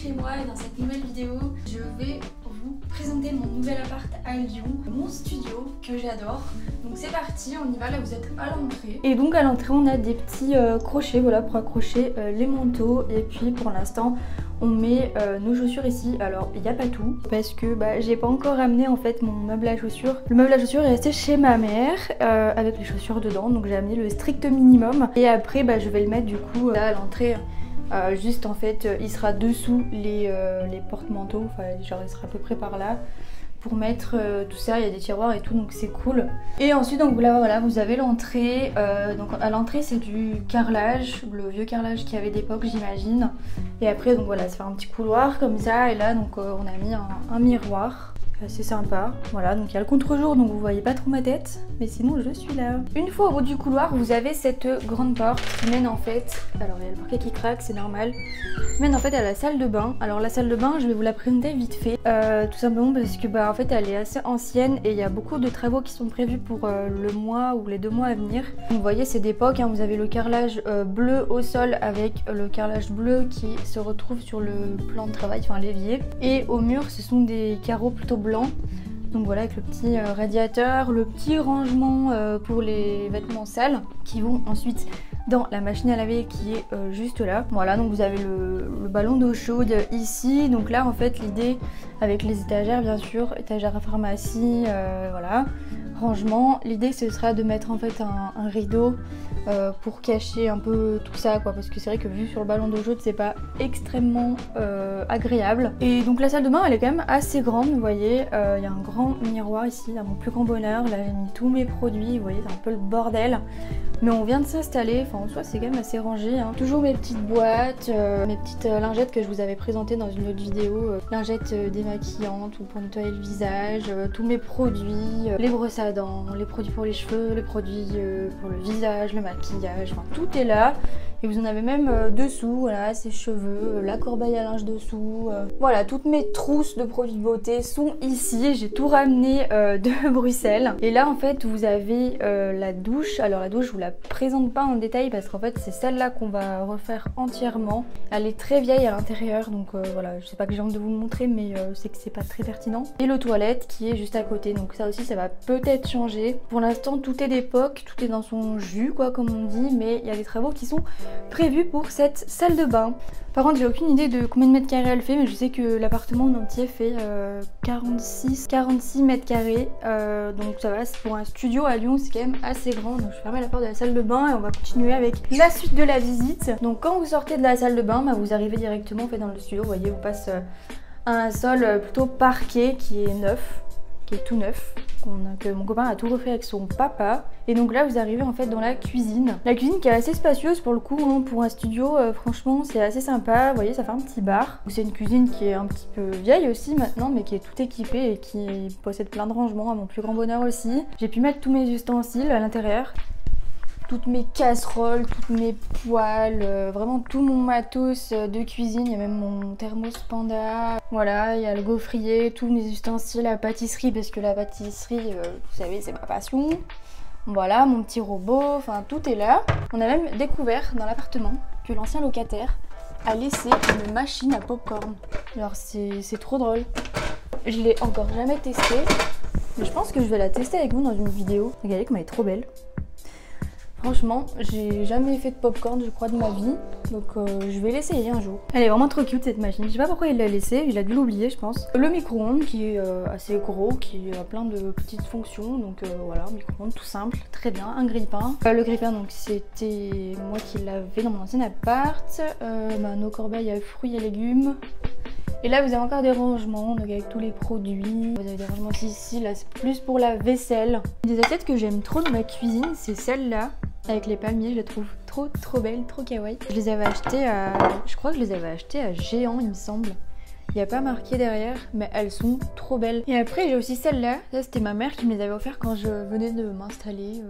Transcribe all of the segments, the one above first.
chez moi et dans cette nouvelle vidéo, je vais vous présenter mon nouvel appart à Lyon, mon studio que j'adore. Donc c'est parti, on y va, là vous êtes à l'entrée. Et donc à l'entrée on a des petits crochets, voilà, pour accrocher les manteaux. Et puis pour l'instant on met nos chaussures ici. Alors il n'y a pas tout parce que j'ai pas encore amené en fait mon meuble à chaussures. Le meuble à chaussures est resté chez ma mère avec les chaussures dedans, donc j'ai amené le strict minimum. Et après je vais le mettre du coup là à l'entrée. Juste en fait il sera dessous les porte-manteaux, enfin genre il sera à peu près par là pour mettre tout ça, il y a des tiroirs et tout, donc c'est cool. Et ensuite donc là voilà, vous avez l'entrée, donc à l'entrée c'est du carrelage, le vieux carrelage qu'il y avait d'époque j'imagine. Et après donc voilà, ça fait un petit couloir comme ça, et là donc on a mis un miroir. C'est sympa, voilà, donc il y a le contre-jour donc vous voyez pas trop ma tête, mais sinon je suis là. Une fois au bout du couloir vous avez cette grande porte qui mène en fait, alors il y a le parquet qui craque, c'est normal, qui mène en fait à la salle de bain. Alors la salle de bain je vais vous la présenter vite fait, tout simplement parce que en fait elle est assez ancienne et il y a beaucoup de travaux qui sont prévus pour le mois ou les 2 mois à venir. Donc vous voyez c'est d'époque, hein, vous avez le carrelage bleu au sol avec le carrelage bleu qui se retrouve sur le plan de travail, enfin l'évier, et au mur ce sont des carreaux plutôt blancs. Donc voilà, avec le petit radiateur, le petit rangement pour les vêtements sales qui vont ensuite dans la machine à laver qui est juste là. Voilà, donc vous avez le ballon d'eau chaude ici. Donc là en fait l'idée avec les étagères bien sûr, étagères à pharmacie, voilà, rangement. L'idée ce sera de mettre en fait un rideau pour cacher un peu tout ça quoi, parce que c'est vrai que vu sur le ballon d'eau chaude c'est pas extrêmement agréable. Et donc la salle de bain elle est quand même assez grande, vous voyez, il y a un grand miroir ici à mon plus grand bonheur. Là j'ai mis tous mes produits, vous voyez c'est un peu le bordel, mais on vient de s'installer, enfin en soi c'est quand même assez rangé, hein. Toujours mes petites boîtes, mes petites lingettes que je vous avais présentées dans une autre vidéo, lingettes démaquillantes ou pour nettoyer le visage, tous mes produits, les brosses à dents, les produits pour les cheveux, les produits pour le visage, le maquillage, enfin tout est là. Et vous en avez même dessous, voilà, ses cheveux, la corbeille à linge dessous. Voilà, toutes mes trousses de produits de beauté sont ici. J'ai tout ramené de Bruxelles. Et là, en fait, vous avez la douche. Alors la douche, je vous la présente pas en détail parce qu'en fait, c'est celle-là qu'on va refaire entièrement. Elle est très vieille à l'intérieur, donc voilà, je sais pas que j'ai envie de vous le montrer, mais c'est que c'est pas très pertinent. Et le toilette qui est juste à côté, donc ça aussi, ça va peut-être changer. Pour l'instant, tout est d'époque, tout est dans son jus, quoi, comme on dit, mais il y a des travaux qui sont prévu pour cette salle de bain. Par contre j'ai aucune idée de combien de mètres carrés elle fait, mais je sais que l'appartement en entier fait 46 mètres carrés, donc ça va, pour un studio à Lyon c'est quand même assez grand. Donc je vais fermer la porte de la salle de bain et on va continuer avec la suite de la visite. Donc quand vous sortez de la salle de bain, vous arrivez directement en fait dans le studio, vous voyez on passe à un sol plutôt parquet qui est neuf, qui est tout neuf, que mon copain a tout refait avec son papa. Et donc là vous arrivez en fait dans la cuisine. La cuisine qui est assez spacieuse pour le coup, hein, pour un studio, franchement c'est assez sympa. Vous voyez ça fait un petit bar. C'est une cuisine qui est un petit peu vieille aussi maintenant, mais qui est tout équipée et qui possède plein de rangements à mon plus grand bonheur aussi. J'ai pu mettre tous mes ustensiles à l'intérieur. Toutes mes casseroles, toutes mes poêles, vraiment tout mon matos de cuisine. Il y a même mon thermos panda. Voilà, il y a le gaufrier, tous mes ustensiles à pâtisserie, parce que la pâtisserie, vous savez, c'est ma passion. Voilà, mon petit robot, enfin tout est là. On a même découvert dans l'appartement que l'ancien locataire a laissé une machine à popcorn. Alors c'est trop drôle. Je l'ai encore jamais testée, mais je pense que je vais la tester avec vous dans une vidéo. Regardez comme elle est trop belle. Franchement, j'ai jamais fait de popcorn je crois de ma vie, donc je vais l'essayer un jour. Elle est vraiment trop cute cette machine, je sais pas pourquoi il l'a laissée, il a dû l'oublier je pense. Le micro-ondes qui est assez gros, qui a plein de petites fonctions, donc voilà, micro-ondes tout simple, très bien. Un grille-pain. Le grille-pain donc c'était moi qui l'avais dans mon ancien appart. Nos corbeilles à fruits et légumes. Et là vous avez encore des rangements, donc avec tous les produits. Vous avez des rangements ici, là c'est plus pour la vaisselle. Des assiettes que j'aime trop dans ma cuisine, c'est celle-là. Avec les palmiers, je les trouve trop belles, trop kawaii. Je les avais achetées à... Je crois que je les avais achetées à Géant, il me semble. Il n'y a pas marqué derrière, mais elles sont trop belles. Et après, j'ai aussi celle-là. Ça, c'était ma mère qui me les avait offertes quand je venais de m'installer,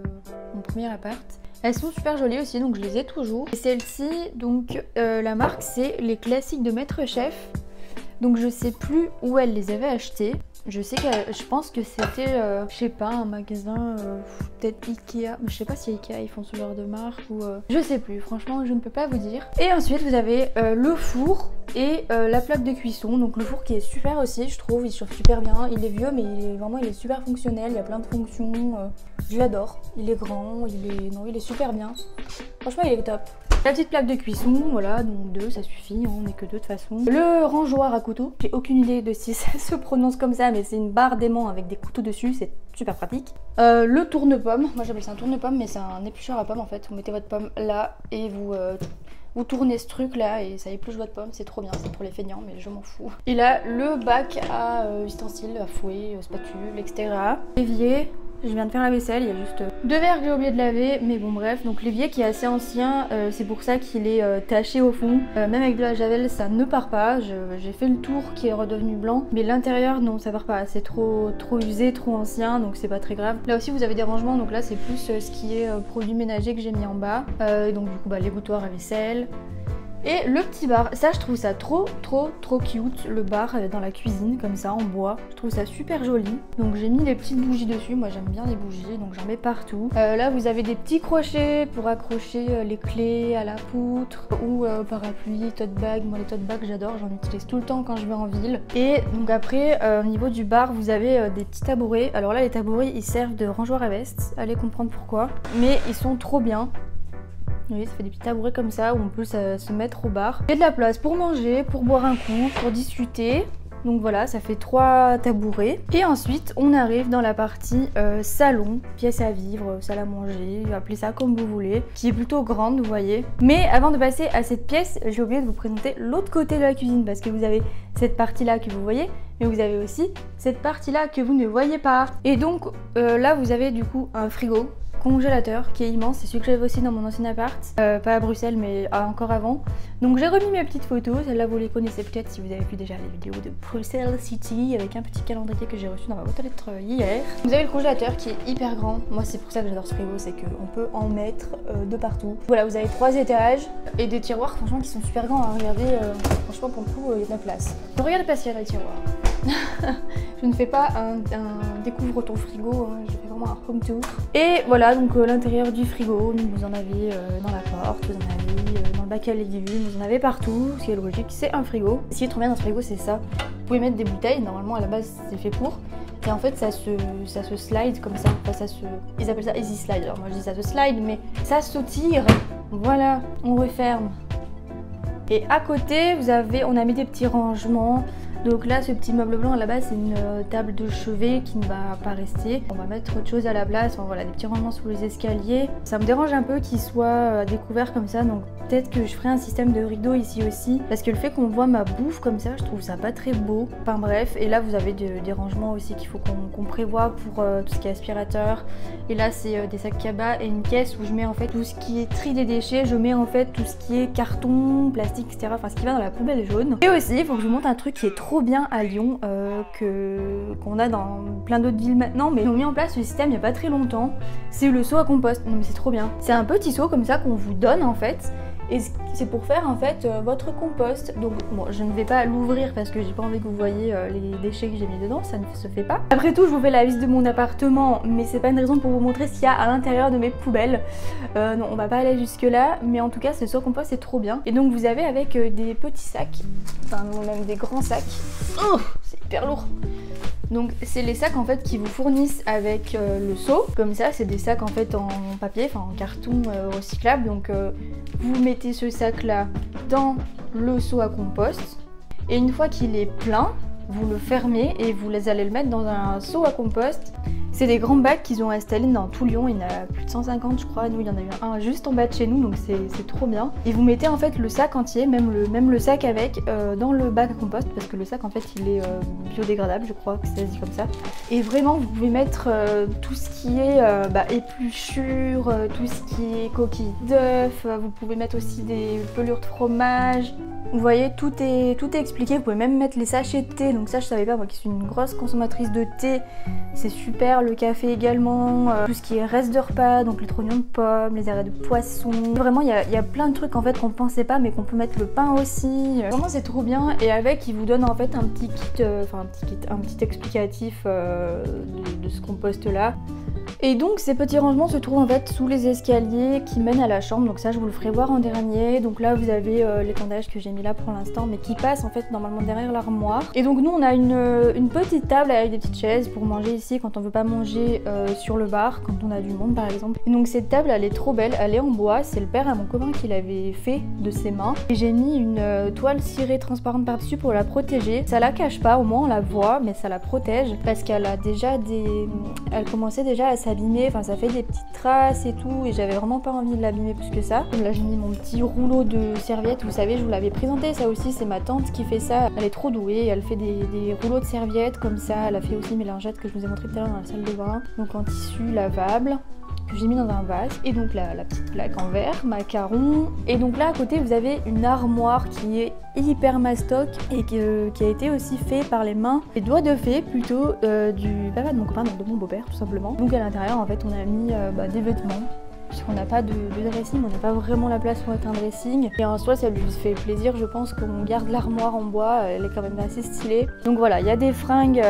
mon premier appart. Elles sont super jolies aussi, donc je les ai toujours. Et celle-ci, donc la marque, c'est les classiques de Maître Chef. Donc je sais plus où elle les avait achetées. Je sais que je pense que c'était, je sais pas, un magasin, peut-être Ikea. Mais je sais pas si Ikea ils font ce genre de marque ou... je sais plus, franchement je ne peux pas vous dire. Et ensuite vous avez le four et la plaque de cuisson. Donc le four qui est super aussi, je trouve, il chauffe super bien. Il est vieux mais il est super fonctionnel, il y a plein de fonctions. Je l'adore, il est grand, il est super bien. Franchement il est top. La petite plaque de cuisson, voilà, donc 2 ça suffit, on n'est que 2 de toute façon. Le rangeoir à couteau, j'ai aucune idée de si ça se prononce comme ça, mais c'est une barre d'aimant avec des couteaux dessus, c'est super pratique. Le tourne-pomme, moi j'appelle ça un tourne-pomme, mais c'est un éplucheur à pommes en fait. Vous mettez votre pomme là et vous tournez ce truc là et ça épluche votre pomme, c'est trop bien, c'est pour les feignants mais je m'en fous. Et là, le bac à ustensiles, à fouet, spatule, etc. L'évier. Je viens de faire la vaisselle, il y a juste 2 verres que j'ai oublié de laver, mais bon bref, donc l'évier qui est assez ancien, c'est pour ça qu'il est taché au fond. Même avec de la javel ça ne part pas, j'ai fait le tour qui est redevenu blanc, mais l'intérieur non ça part pas, c'est trop usé, trop ancien, donc c'est pas très grave. Là aussi vous avez des rangements, donc là c'est plus ce qui est produits ménagers que j'ai mis en bas, donc du coup l'égouttoir à vaisselle. Et le petit bar, ça je trouve ça trop cute, le bar dans la cuisine comme ça en bois, je trouve ça super joli. Donc j'ai mis des petites bougies dessus, moi j'aime bien les bougies donc j'en mets partout. Là vous avez des petits crochets pour accrocher les clés à la poutre ou parapluie, tote bag. Moi les tote bags j'adore, j'en utilise tout le temps quand je vais en ville. Et donc après au niveau du bar vous avez des petits tabourets. Alors là les tabourets ils servent de rangeoir à veste, allez comprendre pourquoi, mais ils sont trop bien. Oui, ça fait des petits tabourets comme ça où on peut se mettre au bar. Il y a de la place pour manger, pour boire un coup, pour discuter. Donc voilà, ça fait 3 tabourets. Et ensuite, on arrive dans la partie salon, pièce à vivre, salle à manger, appelez ça comme vous voulez, qui est plutôt grande, vous voyez. Mais avant de passer à cette pièce, j'ai oublié de vous présenter l'autre côté de la cuisine parce que vous avez cette partie-là que vous voyez, mais vous avez aussi cette partie-là que vous ne voyez pas. Et donc là, vous avez du coup un frigo. Congélateur qui est immense, c'est celui que j'avais aussi dans mon ancien appart, pas à Bruxelles mais encore avant. Donc j'ai remis mes petites photos, celles-là vous les connaissez peut-être si vous avez vu déjà les vidéos de Bruxelles City avec un petit calendrier que j'ai reçu dans ma boîte aux lettres hier. Vous avez le congélateur qui est hyper grand, moi c'est pour ça que j'adore ce frigo, c'est qu'on peut en mettre de partout. Voilà, vous avez 3 étages et des tiroirs franchement qui sont super grands, hein. Regardez, franchement pour le coup il y a de la place. Ne regardez pas s'il y a des tiroirs. Je ne fais pas un découvre ton frigo, hein. Je fais vraiment un home tour. Et voilà donc l'intérieur du frigo, donc vous en avez dans la porte, vous en avez dans le bac à légumes, vous en avez partout, ce qui est logique, c'est un frigo. Ce qui est trop bien dans ce frigo c'est ça, vous pouvez mettre des bouteilles, normalement à la base c'est fait pour, et en fait ça se slide comme ça, enfin, ils appellent ça easy slide, alors moi je dis ça se slide mais ça se tire, voilà, on referme. Et à côté on a mis des petits rangements. Donc là, ce petit meuble blanc à la base, c'est une table de chevet qui ne va pas rester. On va mettre autre chose à la place. Enfin, voilà, des petits rangements sous les escaliers. Ça me dérange un peu qu'il soit découvert comme ça. Donc peut-être que je ferai un système de rideau ici aussi. Parce que le fait qu'on voit ma bouffe comme ça, je trouve ça pas très beau. Enfin bref, et là vous avez des rangements aussi qu'il faut qu'on prévoit pour tout ce qui est aspirateur. Et là, c'est des sacs cabas et une caisse où je mets en fait tout ce qui est tri des déchets. Je mets en fait tout ce qui est carton, plastique, etc. Enfin, ce qui va dans la poubelle jaune. Et aussi, il faut que je vous montre un truc qui est trop bien à Lyon, qu'on a dans plein d'autres villes maintenant, mais ils ont mis en place ce système il n'y a pas très longtemps. C'est le seau à compost. Non mais c'est trop bien. C'est un petit seau comme ça qu'on vous donne en fait. Et c'est pour faire en fait votre compost. Donc bon, je ne vais pas l'ouvrir parce que j'ai pas envie que vous voyez les déchets que j'ai mis dedans, ça ne se fait pas. Après tout, je vous fais la visite de mon appartement, mais c'est pas une raison pour vous montrer ce qu'il y a à l'intérieur de mes poubelles. Non, on va pas aller jusque là, mais en tout cas, ce seau compost c'est trop bien. Et donc vous avez avec des petits sacs, enfin même des grands sacs. Oh, c'est hyper lourd. Donc c'est les sacs en fait qui vous fournissent avec le seau. Comme ça, c'est des sacs en fait en papier, enfin en carton recyclable. Donc vous mettez ce sac là dans le seau à compost. Et une fois qu'il est plein, vous le fermez et vous allez le mettre dans un seau à compost. C'est des grands bacs qu'ils ont installés dans tout Lyon, il y en a plus de 150 je crois, nous il y en a eu un juste en bas de chez nous donc c'est trop bien. Et vous mettez en fait le sac entier, même le sac avec, dans le bac à compost parce que le sac en fait il est biodégradable, je crois que ça se dit comme ça. Et vraiment vous pouvez mettre tout ce qui est épluchures, tout ce qui est coquilles d'œufs, vous pouvez mettre aussi des pelures de fromage. Vous voyez, tout est expliqué. Vous pouvez même mettre les sachets de thé. Donc ça, je savais pas, moi qui suis une grosse consommatrice de thé. C'est super. Le café également. Tout ce qui est reste de repas, donc les trognons de pommes, les arrêts de poisson. Vraiment, il y a plein de trucs en fait qu'on pensait pas, mais qu'on peut mettre le pain aussi. Vraiment, c'est trop bien. Et avec, ils vous donnent en fait un petit kit, un petit explicatif de ce qu'on poste là. Et donc ces petits rangements se trouvent en fait sous les escaliers qui mènent à la chambre, donc ça je vous le ferai voir en dernier. Donc là vous avez l'étendage que j'ai mis là pour l'instant, mais qui passe en fait normalement derrière l'armoire. Et donc nous on a une petite table avec des petites chaises pour manger ici quand on veut pas manger sur le bar, quand on a du monde par exemple. Et donc cette table elle est trop belle, elle est en bois, c'est le père à mon copain qui l'avait fait de ses mains. Et j'ai mis une toile cirée transparente par dessus pour la protéger. Ça la cache pas, au moins on la voit, mais ça la protège parce qu'elle a déjà elle commençait déjà à s'abîmer, enfin ça fait des petites traces et tout, et j'avais vraiment pas envie de l'abîmer plus que ça. Donc là j'ai mis mon petit rouleau de serviettes, vous savez je vous l'avais présenté ça aussi, c'est ma tante qui fait ça, elle est trop douée, elle fait des rouleaux de serviettes comme ça, elle a fait aussi mes lingettes que je vous ai montré tout à l'heure dans la salle de bain, donc en tissu lavable que j'ai mis dans un vase, et donc la petite plaque en verre, macaron, et donc là à côté vous avez une armoire qui est hyper mastoc et qui a été aussi fait par les mains, les doigts de fée plutôt du papa de mon copain, donc de mon beau-père tout simplement. Donc à l'intérieur en fait on a mis des vêtements, puisqu'on n'a pas de dressing, on n'a pas vraiment la place pour mettre un dressing. Et en soi, ça lui fait plaisir, je pense qu'on garde l'armoire en bois, elle est quand même assez stylée. Donc voilà, il y a des fringues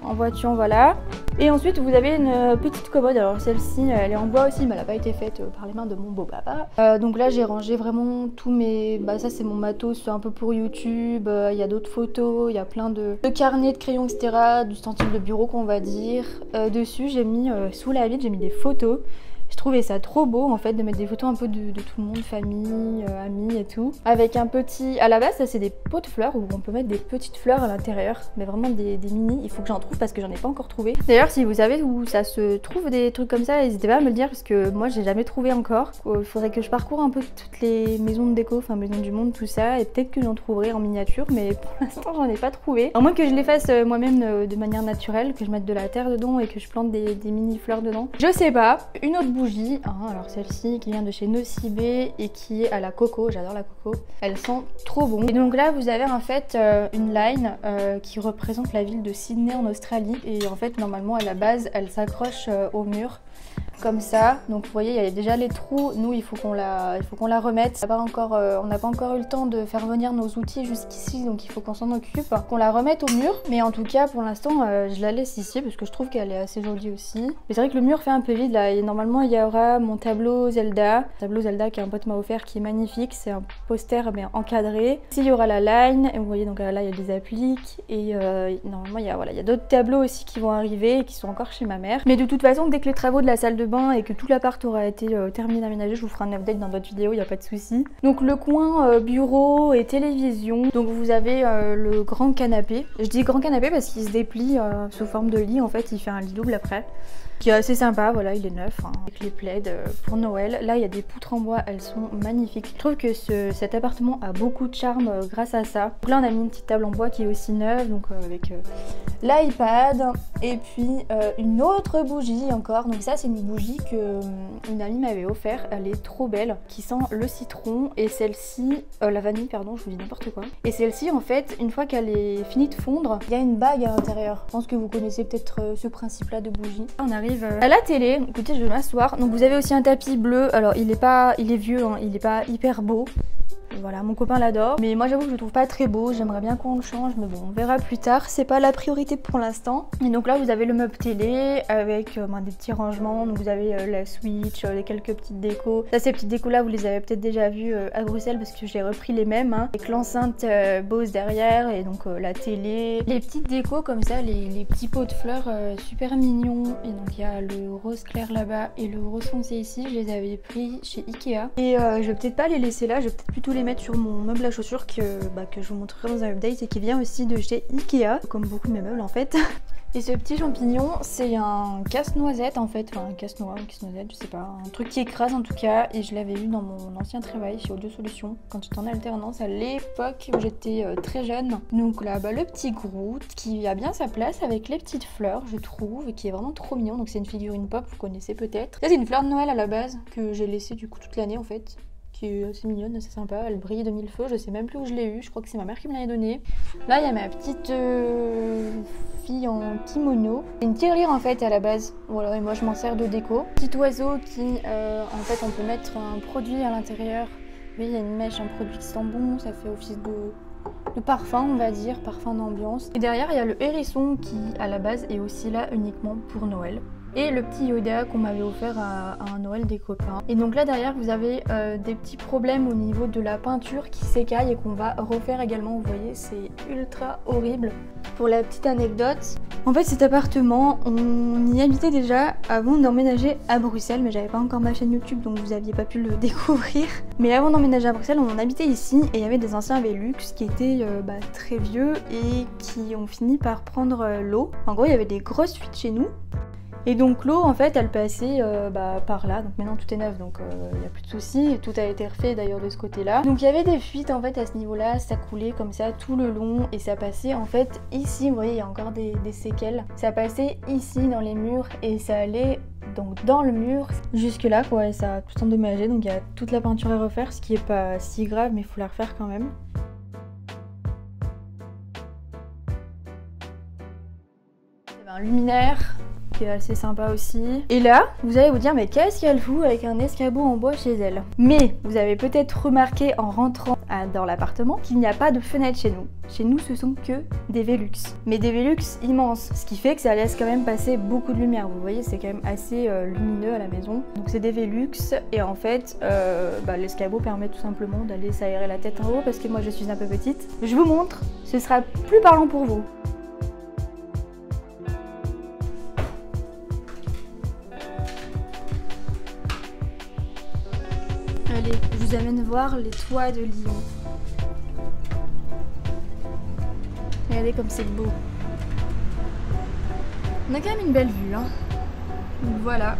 en voiture, voilà. Et ensuite, vous avez une petite commode, alors celle-ci, elle est en bois aussi, mais elle n'a pas été faite par les mains de mon beau-papa. Donc là, j'ai rangé vraiment tous mes... ça c'est mon matos, c'est un peu pour YouTube, il y a d'autres photos, il y a plein de carnets, de crayons, etc., du style de bureau qu'on va dire. Dessus, j'ai mis, sous la vitre, j'ai mis des photos. Je trouvais ça trop beau en fait de mettre des photos un peu de tout le monde, famille, amis et tout. Avec un petit... À la base ça c'est des pots de fleurs où on peut mettre des petites fleurs à l'intérieur. Mais vraiment des mini, il faut que j'en trouve parce que j'en ai pas encore trouvé. D'ailleurs si vous savez où ça se trouve des trucs comme ça, n'hésitez pas à me le dire parce que moi j'ai jamais trouvé encore. Il faudrait que je parcours un peu toutes les maisons de déco, enfin maisons du monde, tout ça. Et peut-être que j'en trouverai en miniature, mais pour l'instant j'en ai pas trouvé. À moins que je les fasse moi-même de manière naturelle, que je mette de la terre dedans et que je plante des mini fleurs dedans. Je sais pas. Une autre bougie, hein, alors celle-ci qui vient de chez Nocibé et qui est à la coco, j'adore la coco, elle sent trop bon. Et donc là vous avez en fait une line qui représente la ville de Sydney en Australie, et en fait normalement à la base elle s'accroche au mur comme ça. Donc vous voyez il y a déjà les trous, nous il faut qu'on la remette. On n'a pas encore eu le temps de faire venir nos outils jusqu'ici, donc il faut qu'on s'en occupe, qu'on la remette au mur. Mais en tout cas pour l'instant je la laisse ici parce que je trouve qu'elle est assez jolie aussi. Mais c'est vrai que le mur fait un peu vide là, et normalement il y aura mon tableau Zelda qu'un pote m'a offert qui est magnifique, c'est un poster mais encadré. Ici il y aura la line, et vous voyez donc là il y a des appliques, et normalement il y a d'autres tableaux aussi qui vont arriver et qui sont encore chez ma mère. Mais de toute façon dès que les travaux de la salle de bain et que tout l'appart aura été terminé d'aménager, je vous ferai un update dans d'autres vidéos, il n'y a pas de souci. Donc le coin bureau et télévision, donc vous avez le grand canapé. Je dis grand canapé parce qu'il se déplie sous forme de lit, en fait il fait un lit double après, qui est assez sympa, voilà il est neuf, hein, avec les plaids pour Noël. Là il y a des poutres en bois, elles sont magnifiques. Je trouve que cet appartement a beaucoup de charme grâce à ça. Donc là on a mis une petite table en bois qui est aussi neuve, donc avec l'iPad, et puis une autre bougie encore. Donc ça c'est une bougie que une amie m'avait offert, elle est trop belle, qui sent le citron, et celle-ci, la vanille pardon, je vous dis n'importe quoi. Et celle-ci en fait, une fois qu'elle est finie de fondre, il y a une bague à l'intérieur. Je pense que vous connaissez peut-être ce principe là de bougie. On arrive à la télé, écoutez je vais m'asseoir. Donc vous avez aussi un tapis bleu, alors il est vieux, hein, il est pas hyper beau. Voilà, mon copain l'adore, mais moi j'avoue que je le trouve pas très beau, j'aimerais bien qu'on le change, mais bon on verra plus tard, c'est pas la priorité pour l'instant. Et donc là vous avez le meuble télé avec des petits rangements, donc vous avez la Switch, les quelques petites décos. Ça ces petites décos là vous les avez peut-être déjà vues à Bruxelles parce que j'ai repris les mêmes, hein. Avec l'enceinte Bose derrière, et donc la télé, les petites décos comme ça, les petits pots de fleurs super mignons. Et donc il y a le rose clair là-bas et le rose foncé ici, je les avais pris chez Ikea. Et je vais peut-être pas les laisser là, je vais peut-être plutôt les mettre sur mon meuble à chaussures que je vous montrerai dans un update, et qui vient aussi de chez Ikea, comme beaucoup de mes meubles en fait. Et ce petit champignon, c'est un casse-noisette en fait, enfin un casse-noix ou casse-noisette, je sais pas, un truc qui écrase en tout cas, et je l'avais eu dans mon ancien travail chez Audio Solutions quand j'étais en alternance à l'époque où j'étais très jeune. Donc là, le petit Groot qui a bien sa place avec les petites fleurs, je trouve, et qui est vraiment trop mignon. Donc c'est une figurine pop, vous connaissez peut-être. Ça c'est une fleur de Noël à la base que j'ai laissée du coup toute l'année en fait, qui est assez mignonne, assez sympa. Elle brille de mille feux, je sais même plus où je l'ai eu, je crois que c'est ma mère qui me l'avait donnée. Là il y a ma petite fille en kimono. C'est une tirelire en fait à la base, voilà, et moi je m'en sers de déco. Petit oiseau qui en fait on peut mettre un produit à l'intérieur. Oui, il y a une mèche, un produit qui sent bon, ça fait office de parfum on va dire, parfum d'ambiance. Et derrière il y a le hérisson qui à la base est aussi là uniquement pour Noël. Et le petit Yoda qu'on m'avait offert à un Noël des copains. Et donc là derrière vous avez des petits problèmes au niveau de la peinture qui s'écaille et qu'on va refaire également, vous voyez c'est ultra horrible. Pour la petite anecdote, en fait cet appartement on y habitait déjà avant d'emménager à Bruxelles, mais j'avais pas encore ma chaîne YouTube donc vous aviez pas pu le découvrir. Mais avant d'emménager à Bruxelles on habitait ici et il y avait des anciens Velux qui étaient très vieux et qui ont fini par prendre l'eau. En gros il y avait des grosses fuites chez nous. Et donc l'eau en fait elle passait par là, donc maintenant tout est neuf donc il n'y a plus de soucis, tout a été refait d'ailleurs de ce côté là. Donc il y avait des fuites en fait à ce niveau là, ça coulait comme ça tout le long et ça passait en fait ici, vous voyez il y a encore des séquelles, ça passait ici dans les murs et ça allait donc dans le mur jusque là quoi et ça a tout endommagé, donc il y a toute la peinture à refaire, ce qui est pas si grave mais il faut la refaire quand même. Il y avait un luminaire qui est assez sympa aussi. Et là, vous allez vous dire mais qu'est-ce qu'elle fout avec un escabeau en bois chez elle? Mais vous avez peut-être remarqué en rentrant dans l'appartement qu'il n'y a pas de fenêtre chez nous. Chez nous ce sont que des Velux. Mais des Velux immenses, ce qui fait que ça laisse quand même passer beaucoup de lumière. Vous voyez c'est quand même assez lumineux à la maison. Donc c'est des Velux et en fait l'escabeau permet tout simplement d'aller s'aérer la tête en haut parce que moi je suis un peu petite. Je vous montre, ce sera plus parlant pour vous. Allez, je vous amène voir les toits de Lyon. Regardez comme c'est beau. On a quand même une belle vue, hein. Donc voilà,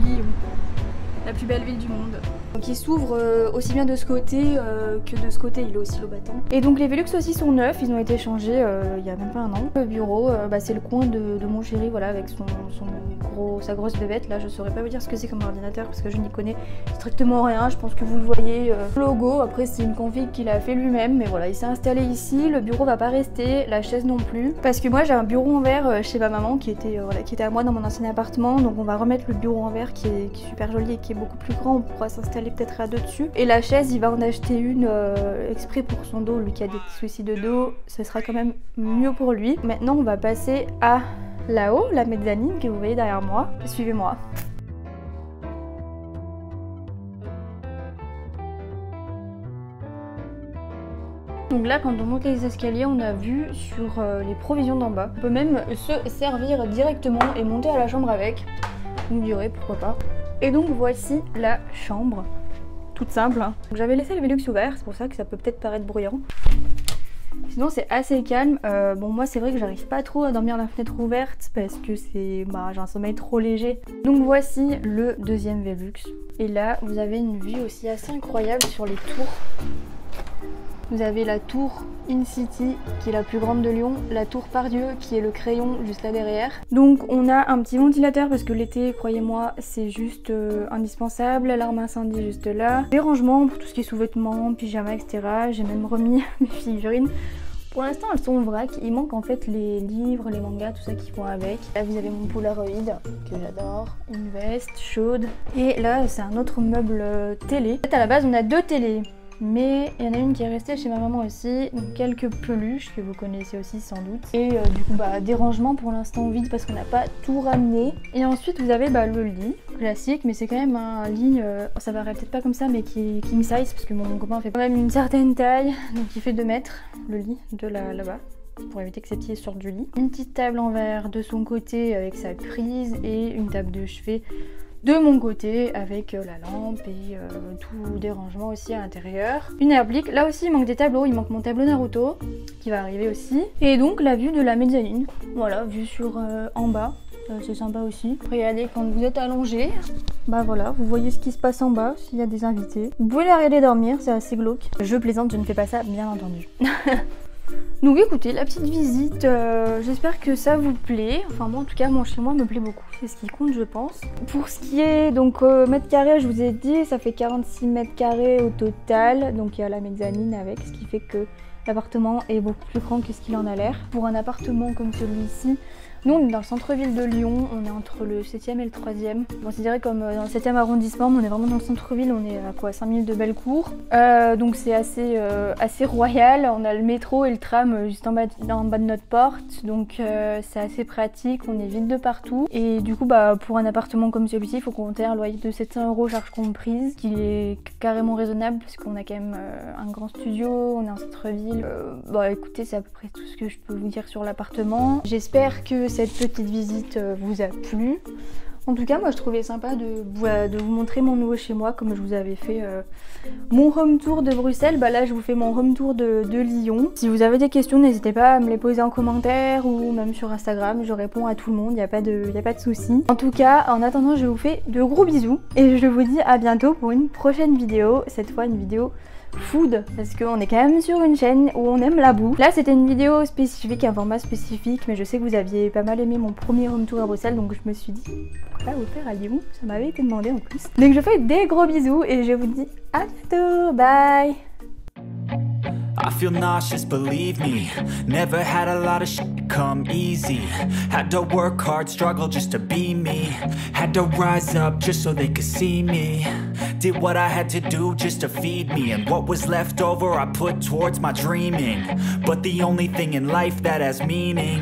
Lyon, la plus belle ville du monde. Donc il s'ouvre aussi bien de ce côté que de ce côté, il est aussi l'eau battant. Et donc les Velux aussi sont neufs, ils ont été changés il y a même pas un an. Le bureau, c'est le coin de mon chéri, voilà, avec sa grosse bébête. Là je saurais pas vous dire ce que c'est comme ordinateur parce que je n'y connais strictement rien, je pense que vous le voyez. Le logo, après c'est une config qu'il a fait lui-même, mais voilà, il s'est installé ici, le bureau va pas rester, la chaise non plus. Parce que moi j'ai un bureau en verre chez ma maman qui était à moi dans mon ancien appartement, donc on va remettre le bureau en verre qui est super joli et qui est beaucoup plus grand, on pourra s'installer peut-être à deux dessus. Et la chaise il va en acheter une exprès pour son dos, lui qui a des petits soucis de dos, ce sera quand même mieux pour lui. Maintenant on va passer à là-haut, la mezzanine que vous voyez derrière moi. Suivez-moi. Donc là quand on monte les escaliers on a vue sur les provisions d'en bas. On peut même se servir directement et monter à la chambre avec. Vous me direz pourquoi pas. Et donc voici la chambre. Toute simple, hein. J'avais laissé le Velux ouvert, c'est pour ça que ça peut peut-être paraître bruyant. Sinon c'est assez calme. Bon moi c'est vrai que j'arrive pas trop à dormir la fenêtre ouverte parce que j'ai un sommeil trop léger. Donc voici le deuxième Velux. Et là vous avez une vue aussi assez incroyable sur les tours. Vous avez la tour In-City qui est la plus grande de Lyon, la tour Pardieu qui est le crayon juste là derrière. Donc on a un petit ventilateur parce que l'été, croyez-moi, c'est juste indispensable. L'alarme incendie juste là. Des rangements pour tout ce qui est sous-vêtements, pyjama, etc. J'ai même remis mes figurines. Pour l'instant elles sont en vrac, il manque en fait les livres, les mangas, tout ça qui vont avec. Là vous avez mon Polaroid que j'adore, une veste chaude. Et là c'est un autre meuble télé. En fait à la base on a deux télés. Mais il y en a une qui est restée chez ma maman aussi, donc quelques peluches que vous connaissez aussi sans doute. Et du coup des rangements pour l'instant vide parce qu'on n'a pas tout ramené. Et ensuite vous avez le lit classique, mais c'est quand même un lit, ça paraît peut-être pas comme ça mais qui est king size parce que mon copain fait quand même une certaine taille, donc il fait 2 mètres le lit de là-bas. Pour éviter que ses pieds sortent du lit. Une petite table en verre de son côté avec sa prise et une table de chevet de mon côté avec la lampe et tout des rangements aussi à l'intérieur. Une applique, là aussi il manque des tableaux, il manque mon tableau Naruto qui va arriver aussi. Et donc la vue de la mezzanine, voilà, vue sur en bas, c'est sympa aussi. Regardez quand vous êtes allongé, voilà, vous voyez ce qui se passe en bas s'il y a des invités. Vous pouvez la regarder dormir, c'est assez glauque. Je plaisante, je ne fais pas ça bien entendu. Donc écoutez, la petite visite, j'espère que ça vous plaît. Enfin moi en tout cas, mon chez moi me plaît beaucoup, c'est ce qui compte je pense. Pour ce qui est donc mètres carrés, je vous ai dit, ça fait 46 mètres carrés au total. Donc il y a la mezzanine avec, ce qui fait que l'appartement est beaucoup plus grand que ce qu'il en a l'air. Pour un appartement comme celui-ci, nous on est dans le centre-ville de Lyon, on est entre le 7e et le 3e. Considéré comme dans le 7e arrondissement, mais on est vraiment dans le centre-ville, on est à quoi 5 minutes de Bellecour. Donc c'est assez royal, on a le métro et le tram juste en bas de notre porte, donc c'est assez pratique, on est vite de partout. Et du coup bah pour un appartement comme celui-ci, il faut compter un loyer de 700 € charges comprises, qui est carrément raisonnable parce qu'on a quand même un grand studio, on est en centre-ville. Bah écoutez, c'est à peu près tout ce que je peux vous dire sur l'appartement. J'espère que cette petite visite vous a plu. En tout cas, moi je trouvais sympa de vous montrer mon nouveau chez moi comme je vous avais fait mon home tour de Bruxelles. Bah là je vous fais mon home tour de Lyon. Si vous avez des questions, n'hésitez pas à me les poser en commentaire ou même sur Instagram, je réponds à tout le monde, il n'y a pas de souci. En tout cas, en attendant, je vous fais de gros bisous et je vous dis à bientôt pour une prochaine vidéo, cette fois une vidéo food, parce qu'on est quand même sur une chaîne où on aime la bouffe. Là c'était une vidéo spécifique, un format spécifique, mais je sais que vous aviez pas mal aimé mon premier home tour à Bruxelles, donc je me suis dit pourquoi pas vous faire à Lyon, ça m'avait été demandé en plus. Donc je fais des gros bisous et je vous dis à bientôt, bye. I feel nauseous, believe me. Never had a lot of shit come easy. Had to work hard, struggle just to be me. Had to rise up just so they could see me. Did what I had to do just to feed me. And what was left over I put towards my dreaming. But the only thing in life that has meaning